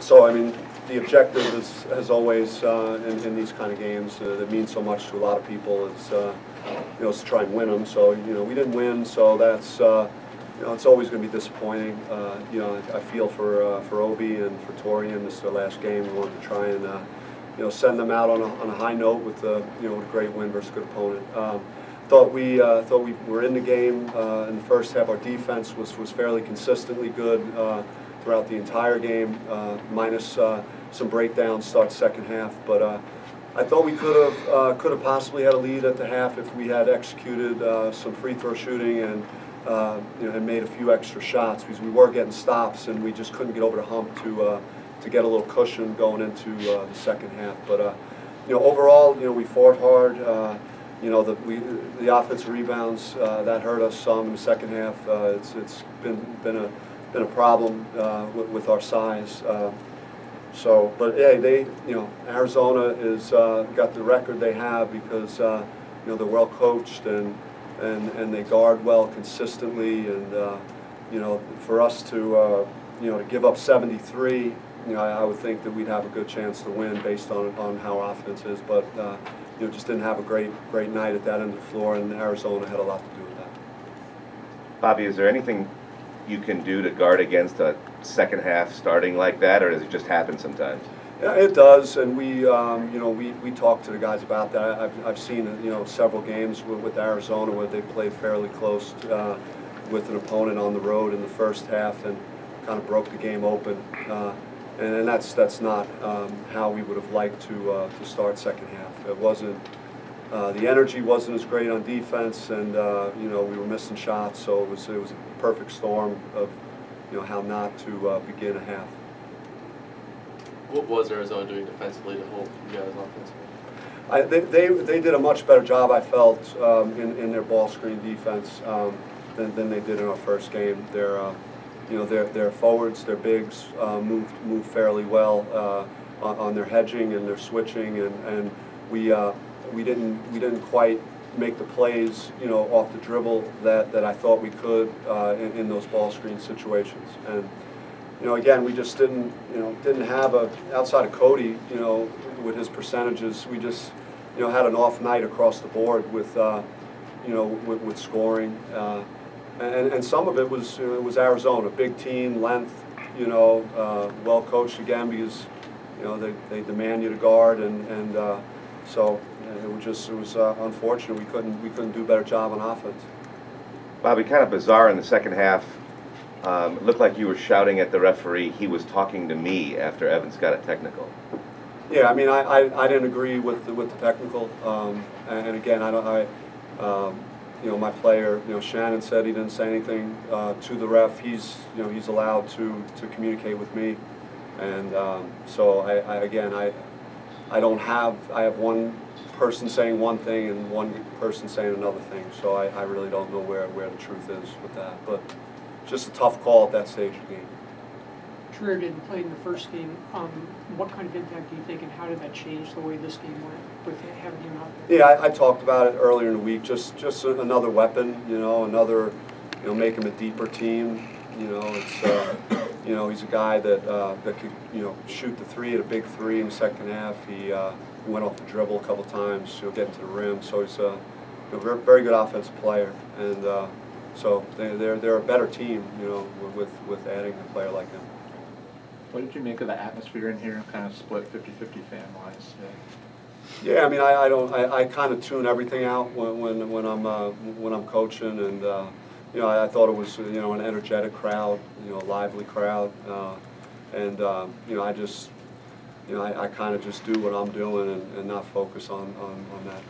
So, I mean, the objective is, as always, in these kind of games that mean so much to a lot of people is, is to try and win them. So, we didn't win, so that's, it's always going to be disappointing. I feel for Obi and for Torian. This is their last game. We wanted to try and, send them out on a high note with a great win versus a good opponent. Thought we were in the game in the first half. Our defense was fairly consistently good throughout the entire game, minus some breakdowns start second half. But I thought we could have possibly had a lead at the half if we had executed some free throw shooting and and made a few extra shots, because we were getting stops and we just couldn't get over the hump to get a little cushion going into the second half. But overall, we fought hard. The offensive rebounds that hurt us some in the second half. It's been a problem with our size. But hey, Arizona is got the record they have because they're well coached and they guard well consistently, and for us to to give up 73, I would think that we'd have a good chance to win based on how our offense is, but just didn't have a great night at that end of the floor, and Arizona had a lot to do with that. Bobby, is there anything you can do to guard against a second half starting like that, or does it just happen sometimes? Yeah, it does, and we talk to the guys about that. I've seen several games with Arizona where they played fairly close with an opponent on the road in the first half and kind of broke the game open, and that's not how we would have liked to start second half. It wasn't. The energy wasn't as great on defense, and we were missing shots, so it was a perfect storm of how not to begin a half. What was Arizona doing defensively to hold you guys offensively? They did a much better job, I felt, in their ball screen defense than they did in our first game. Their forwards, their bigs moved fairly well on their hedging and their switching, and we didn't quite make the plays off the dribble that I thought we could in those ball screen situations. And again, we just didn't have outside of Cody, with his percentages, we just had an off night across the board with with scoring, and some of it was Arizona, big team, length, well coached again, because they demand you to guard, and so it was unfortunate we couldn't do a better job on offense. Bobby, kind of bizarre in the second half. It looked like you were shouting at the referee. He was talking to me after Evans got a technical. Yeah, I mean, I didn't agree with the technical, and again, my player, Shannon said he didn't say anything to the ref. He's allowed to communicate with me, and so I have one person saying one thing and one person saying another thing, so I really don't know where the truth is with that, but just a tough call at that stage of the game. Trier didn't play in the first game. What kind of impact do you think, and how did that change the way this game went with having him out there? Yeah, I talked about it earlier in the week. Just another weapon, another, make him a deeper team. He's a guy that could, shoot the three at a big three in the second half. He went off the dribble a couple times, getting to the rim. So he's a very good offensive player, and so they're a better team, with adding a player like him. What did you make of the atmosphere in here, kind of split 50-50 fan-wise? Yeah, I mean, I kind of tune everything out when I'm coaching, and I thought it was an energetic crowd, a lively crowd, and I kind of just do what I'm doing and not focus on that.